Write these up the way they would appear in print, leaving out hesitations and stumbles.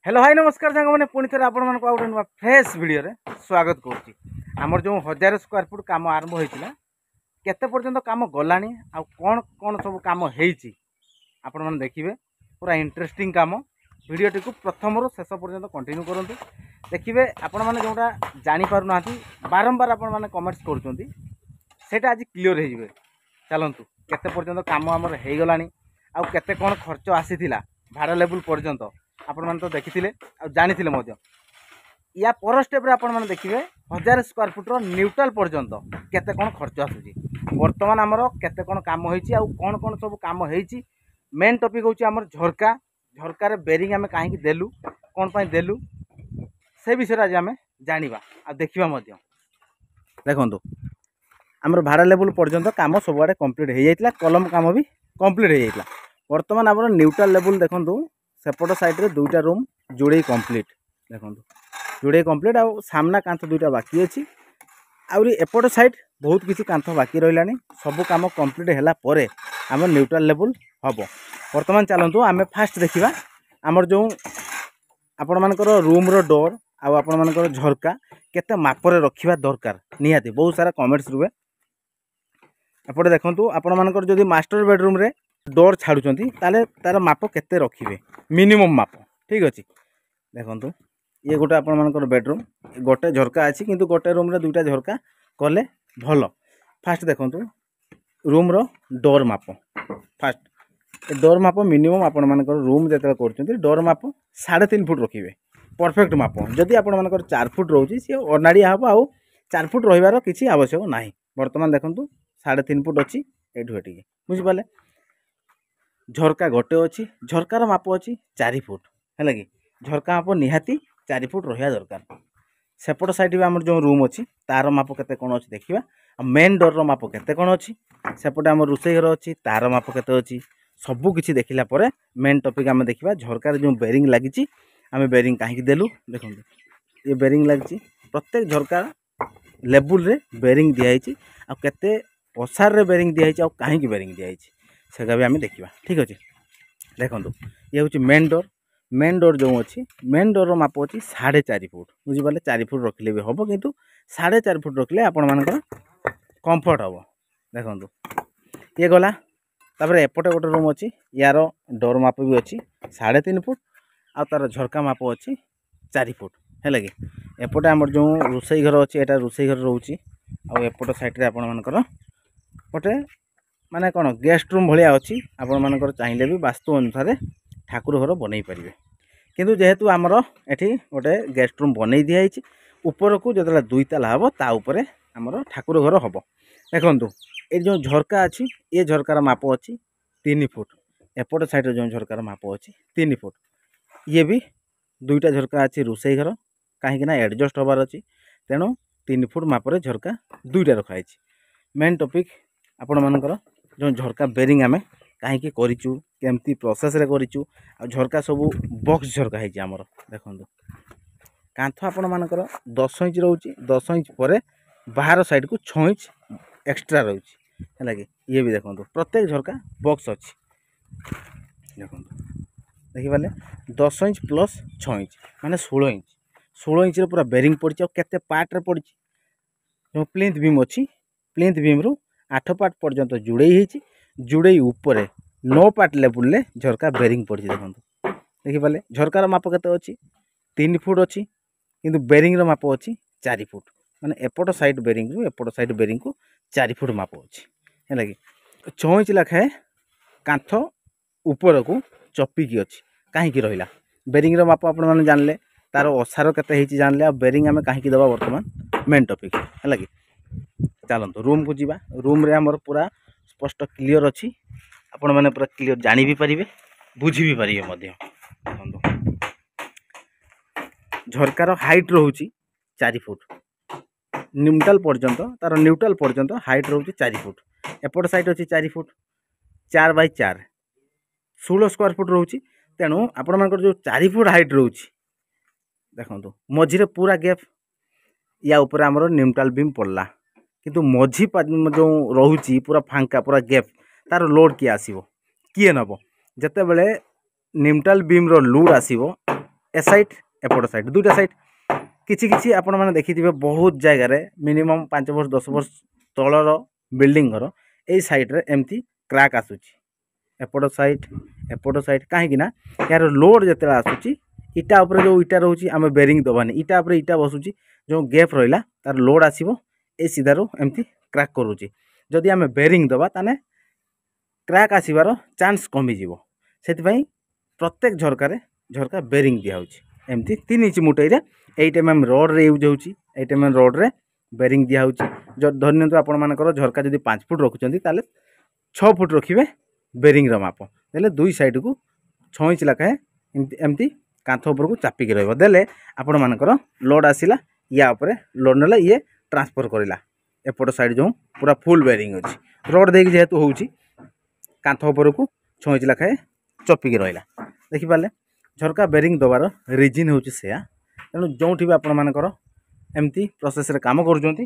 Hello hi नमस्कार सांग मैंने पुणी थे आपण मान गोटे नुआ फ्रेश वीडियो रे स्वागत करुच्ची। आमर जो 1000 स्क्वायर फुट काम आरंभ होता केते पर्यंत काम गलानी आ कौन कौन सब काम होती आपण मैंने देखिए पूरा इंटरेस्टिंग काम वीडियोटी को प्रथम रू शेष पर्यंत कंटिन्यू करूँ देखिए आपण मैंने जोटा जापर ना बारंबार आपण मैंने कमेंट्स करा आज क्लीयर हो चलतु केते पर्यंत काम आमर हो गलानी आउ केते कौन खर्च आसीथिला भाड़ा लेवल पर्यंत आपण मैंने तो देखी जानी या पर स्टेप आपण मैंने देखिए 1000 स्क्वायर फुट्र न्यूट्राल पर्यंत केते कौन खर्च आसूची बर्तमान आमर केते कौन काम होईची आ कौन कौन सब काम होईची मेन टॉपिक होची आमर झरका झरकार बेरिंग आम कहीं देलु कौन पाई देलु से विषय आज आम जाना आ देखा देखु आमर भाड़ा लेवल पर्यंत काम सब आड़े कंप्लीट हो जाता कलम काम भी कंप्लीट हो जाता बर्तमान आम न्यूट्राल लेवल देखु सेपट साइड दुईटा रूम जोड़े कंप्लीट देखो जोड़े कंप्लीट आ सामना कांथ दुईटा बाकी अच्छी आउरी एपट साइड बहुत किसी कांथ बाकी रहा सब काम कंप्लीट है आम न्यूट्राल लेवल हम बर्तमान चलतु आम फास्ट देखा आमर जो आपण मानकर रूम रो डोर आपण मानकर झरका केते मापरे रखिबा दरकार निहाती बहुत सारा कमेंट्स रुए एपटे देखंतु आपण मानकर जदि मास्टर बेडरूम रे डोर छाड़ुचंती ताले तार माप केते रखिबे मिनिमम माप ठीक अच्छे देखंतु ये गोटे आपण मानकर बेडरूम गोटे झरका अच्छी किंतु गोटे रूम रे दुईटा झरका कले भल फास्ट देखंतु रूम रो डोर माप फास्ट डोर माप मिनिमम आपण मानकर रूम जेते करचंती डोर माप 3.5 फुट रखिबे परफेक्ट माप जदि आपण मानकर 4 फुट रोची सी अनाड़िया हम आउ 4 फुट रहिबार किछि आवश्यक नाही वर्तमान देखंतु 3.5 फुट अच्छी एठु एटिके बुझि पाले झरका गोटे अच्छी झरकार माप अच्छी 4 फुट है कि झरका माप निहाती 4 फुट रहा दरकार सेपट साइड भी आम जो रूम अच्छी तार माप केते कौन अच्छी देखा मेन डोर माप केते कौन अच्छी सेपटे आम रोसई घर अच्छी तार माप केते अच्छी सबू किसी देखला पर मेन टॉपिक आम देखा झरकार जो बेरिंग लगी आम बेरिंग कहीं देलु देखो ये बेरिंग लगी प्रत्येक झरकार लेवल रे बेरिंग दिखाई आते पसार रे बेरिंग दिखाई आ कहीं बेरिंग दिखाई सेगा भी आम देखा ठीक अच्छे देखो ये हूँ मेन डोर जो अच्छी मेन डोर माप अच्छी 4.5 फुट बुझिपारे 4 फुट रखिले भी हम किंतु 4.5 फुट रखिले आपण मानकर कंफर्ट हम देखो ये गला तापर एपटे गोटे रूम अच्छी यार डोर माप भी अच्छी 3.5 फुट आ तार झरका माप अच्छी 4 फुट है कि एपटे आम जो रोसई घर अच्छी एटा रोसई घर रोचे आएपट साइड रे आपण मानकर गोटे माने कौन गेस्ट रूम भाया अच्छी आपण मानकर चाहिए भी वास्तु अनुसार ठाकुर घर बनई पारे किंतु जेहेतु आमर एठी गोटे गेस्ट रूम बनई दिखाई ऊपर को जो 2 ताला हम ताऊपर आमर ठाकुर घर हम देखु ये जो झरका अच्छी ये झरकार माप अच्छी 3 फुट एपट साइड जो झरकार माप अच्छी 3 फुट ये भी दुईटा झरका अच्छी रोसई घर कहीं एडजस्ट हबार अच्छी तेणु 3 फुट मापर झरका दुईटा रखाई मेन टॉपिक आपण मानकर जो झरका बेरिंग आम कहीं करूँ केमती प्रोसेस रे करूँ आ झरका सब बॉक्स झरका है आमर देखो कांथ आपण मानकर 10 इंच रोचे 10 इंच पर बाहर साइड को 6 इंच एक्स्ट्रा रोचे है कि ये भी देखो प्रत्येक झरका बॉक्स अच्छी देखो देखिपारे 10 इंच प्लस 6 इंच माने 16 इंच पूरा बेरिंग पड़ी केते पार्ट रे पड़ी जो प्लिंथ बीम अच्छी प्लिंथ बीम रु 8 पार्ट पर्यंत जुड़े ऊपर 9 पार्ट लेवल ले झरका बेरिंग पड़ी देखो देखिपारे झरकार माप केते अच्छी 3 फुट अच्छी किंतु बेरिंग रो माप अच्छी 4 फुट माने एपट साइड बेरिंग रु एपट साइड बेरिंग को 4 फुट माप अच्छी है कि 6 इंच लाखाए कांथ ऊपर को चपिकी अच्छी कहीं रहा बेरिंग रो माप आपण माने जानले तार ओसार केते हेची जानले आ बेरिंग आमे कहीं दबा वर्तमान मेन टॉपिक है कि चलते रूम को जीवा रूम रे हमर पूरा स्पष्ट क्लियर अच्छी आपण मैंने पूरा क्लियर जानी भी पारिबे बुझी भी पारिबे मध्य झरकार हाइट रोची 4 फुट न्यूट्रल पर्यंत तार न्यूट्रल पर्यंत हाइट रोची 4 फुट एपट साइड अच्छी 4 फुट 4 बाय 4 16 स्क्वायर फुट रोची तेणु आपण मानकर जो 4 फुट हाइट रोची देखो मझीरे पूरा गैप या ऊपर आमर न्यूट्रल बीम पड़ला किंतु मझी जो रोची पूरा फांका पूरा गैप तार लोड किए आसो किए नब जिते बड़े न्यूट्रल बीम रो लोड आसो ए साइड एपट साइड दुईटा साइड किछि किछि आपण माने देखिथिबे बहुत जगह रे मिनिमम 5 वर्ष 10 वर्ष तलर बिल्डिंग घर ए साइड रे एमती क्रैक आसुची एपट साइड कहीं ना यार लोड जते आसुची इटा ऊपर जो इटा रोची आम बेरिंग दबानी इटा ऊपर इटा बसुची जो गैप रहा तार लोड आसो ए सीधारू एमती क्रैक करुच्ची जदि आम बेरिंग दबा ताने क्रैक आसबार चांस कमिज से प्रत्येक झरका बेरिंग दिखाऊँगी एमती 3 इंच मुटेरे 8 mm रड रे यूज होची 8 mm रड रे बेरिंग दिखाऊँगी जो धरनियंतु आपण मानकर झरका जदि 5 फुट रखुचंती ताले 6 फुट रखिए बेरिंग रो माप देले दुई साइड को 6 इंच लाखाए एमती कांथ उपर को चापिक रही आपण मानकर लोड आसला या उपरे लोड ना ये ट्रांसफर करला एपट साइड जो पूरा फुल बेरिंग अच्छी रड देकी जेहेतु होची कांथ उपर को 6 इंच लाखाए चपिक रहा देखिपारे झरका बेरिंग दबार रिजन हूँ से तेणु जो भी आपण मानकर एमती प्रोसेस रे काम करुँच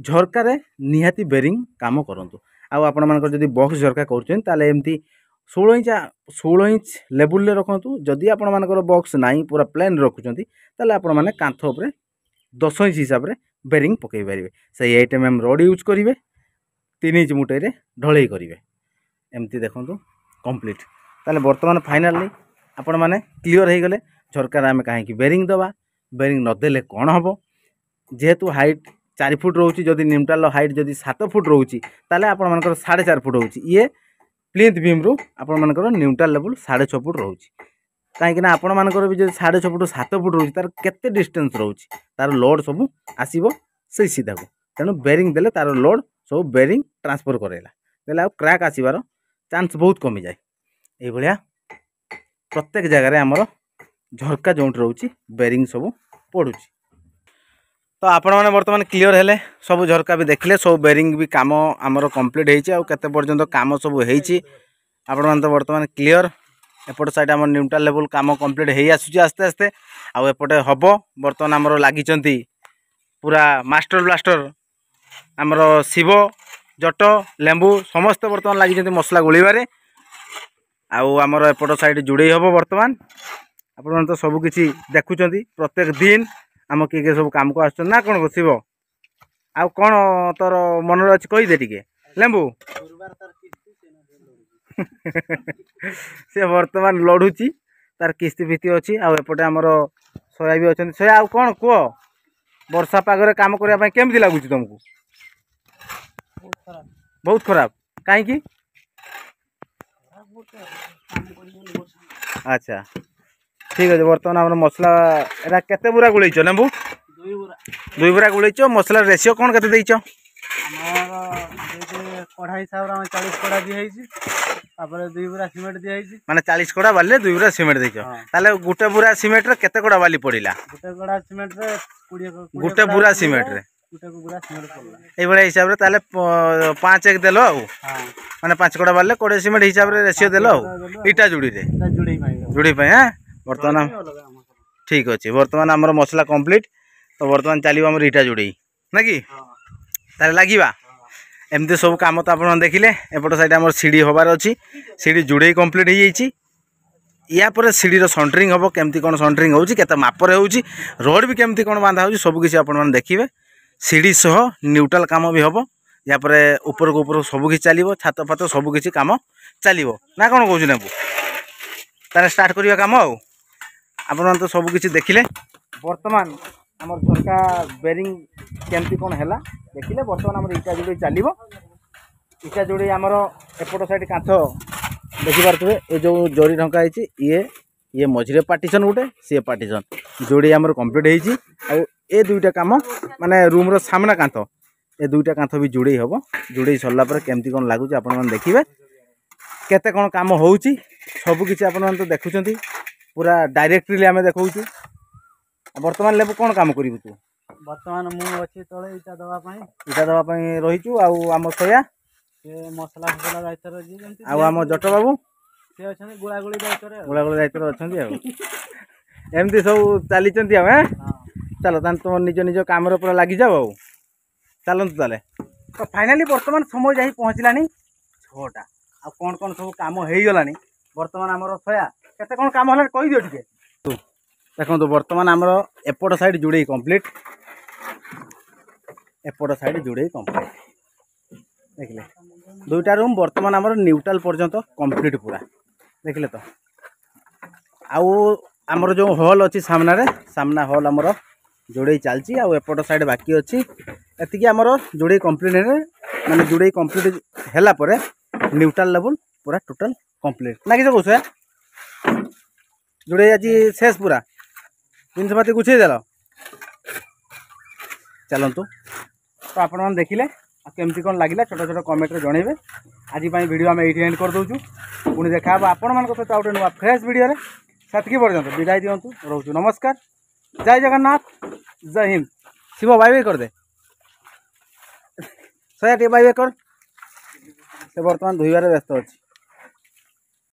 झरकार निहाती बेरिंग काम करूँ आपण मानकर जदि बॉक्स झरका करमती 16 इंच लेवल रखु जदि आपण मानकर बॉक्स नहीं पूरा प्लेन रखुंट आपण मैंने कांथ उपर 10 इंच हिसाब से बेरिंग पकई पारे से 8 mm रड यूज करेंगे 3 इंच मुटेरे ढलई करेंगे एमती देखूँ कंप्लीट ताले बर्तमान फाइनाली आपण मैंने क्लीयर हो गले झरकार आम कहीं बेरिंग दबा बेरिंग नदेले कौन हम जेहेतु हाइट 4 फुट रोची जदि निमटाल हाइट जदि 7 फुट रोची ताले आपण मानकर 4.5 फुट होची ये प्लिंथ बीम रु आपण मानकर न्यूट्रल लेवल 6.5 फुट रोची कहीं आपण मानकर भी जब 6.5 फुट 7 फुट रोची तार केते डिस्टेंस रोची तार लोड सब आसीबो से सीधा को तेणु बेरिंग देले तार लोड सब बेरिंग ट्रांसफर करेला देले आ क्रैक आसीबार चांस बहुत कमी जाए ए भलिया प्रत्येक जगह रे हमर झरका जोंट रोची बेरिंग सब पड़ुची तो आपण मैंने बर्तमान क्लीयर हेले सब झरका भी देखले सब बेरिंग भी काम आमर कंप्लीट होती है केते पर्यंत काम सब होती आपण मैंने तो बर्तमान क्लीयर एपट साइड आम न्यूट्रल लेवल काम कंप्लीट हो आसुची आस्ते आस्ते आपटे हम बर्तमान आमर लगी पूरा मास्टर ब्लास्टर आमर शिव जट लेंबू समस्त बर्तमान लगी मसला गोलिबारे आमर एपट साइड जुड़े हम बर्तमान आपण तो सबकि देखुं प्रत्येक दिन आम किए सब काम को आस ना कौन शिव आउ कौन तोर मन अच्छी कहीदे टे लेंबू से बर्तमान लड़ुची तार किस्ती फिस्ती अच्छी आउटे आमर सोया भी अच्छा सोया आउ कौन कह वर्षा पागरे काम करने केमती लगुच तुमको बहुत खराब कहीं अच्छा ठीक है बर्तमान आम मसला एरा केते बुरा गुलैच लेंबू 2 बुरा गुलैच मसला रेशियो कौन केते देइच कढ़ा हिसाब से 40 कड़ा दी 2 बुरा सीमेंट दी माने 40 कड़ा बाली 2 बुरा सीमेंट देइच ताले गुटे बुरा सीमेंट रे केते कड़ा बाली पड़िला गुटे कड़ा सीमेंट रे 20 गुटे बुरा सीमेंट रे गुटे को बुरा सीमेंट पड़ला ए बळे हिसाब रे ताले 5 1 देलो आ माने 5 कड़ा बाले 20 सीमेंट हिसाब रे रेशियो देलो इटा जुड़ी रे जुड़ी पे हां बर्तमान ठीक अच्छे बर्तमान आमर मसला कंप्लीट तो बर्तमान चलो आम इटा जोड़े ना कि तार लगे एमती सब कम तो आप देखिले एपट साइड आम सीढ़ी हबार अच्छी सीढ़ी जुड़े कंप्लीट हो या पर सीढ़ी सेंटरिंग हम केमती कौन सेंटरिंग होची केते मापर होची रोड भी केमती कौन बांधा होची सब किसी आपण मैंने देखिए सीढ़ी सह न्यूट्रल काम भी हम या पर ऊपर को ऊपर सब किसी चलो छात फात सब किसी काम चलो ना कौन कौन नेबू तार स्टार्ट करवा काम आपण तो सब किसी देखिले बर्तमान आम झरका बेरिंग केमती कौन है देखिले बर्तमान आम इटा जोड़ी चलो इटा जोड़ी आमर एपट साइड कांथ देखिपे ये जो जोड़ी ढंका ये मझे पार्टीशन गोटे सी पार्टीशन जोड़ी आमर कंप्लीट हो दुईटा काम माने रूम रो सामना कांथ ए दुईटा कांथ भी जोड़े हम जोड़े सरला केमती कौन लगुच आप देखिए केते कौन काम होउची सबकिछि आपण तो देखुछंती पूरा डायरेक्टली आम देखु बर्तमान लेबू कौन काम करू तू बर्तमान मु अच्छी तले इटा दवा रहीचु आम सोया से मसला फसला दायित्व जी आम जट बाबू से अच्छा गुड़ागुड़ी दायित्व गुड़ागुड़ी दायित्व अच्छा एमती सब चली चलो तान तुम निज निज काम पूरा लगी जाओ चलतु ताले तो फाइनाली बर्तमान समय जा पहुँचलानी 6टा आ कौन कौन सब काम हो गलानी बर्तमान आमर सोया केते कौन काम है कही दियो टिके देखो बर्तमान आमर एपट साइड जोड़े कंप्लीट एपट साइड जोड़े कंप्लीट देखिले दुईटा रूम बर्तमान आमर न्यूट्राल पर्यंत कंप्लीट पूरा देखिले तो आउ आमर जो हॉल अच्छी सामना हॉल आमर जोड़े चलती आउ एपट साइड बाकी अच्छी एति आमर जोड़े कंप्लीट माने जोड़े कंप्लीट हैला परे न्यूट्राल लेवल पूरा टोटल कंप्लीट ना कि कौश जोड़े आज शेष पूरा जिनपाती गुछे देल चलतु तो आपण मैंने देखिले केमती कौन लगे छोट छोट कमेंट रे जनइबे आज वीडियो आम ये एंड कर दूँ पुणी देखा आपण मान सहित आउट नुआ फ्रेश वीडियो सेतकी पर्यंत विदाय दिंतु रोचु नमस्कार जय जगन्नाथ जय हिंद शिव बाय बाय कर दे सया बाय बाय कर से बर्तमान धोइबार व्यस्त अच्छी।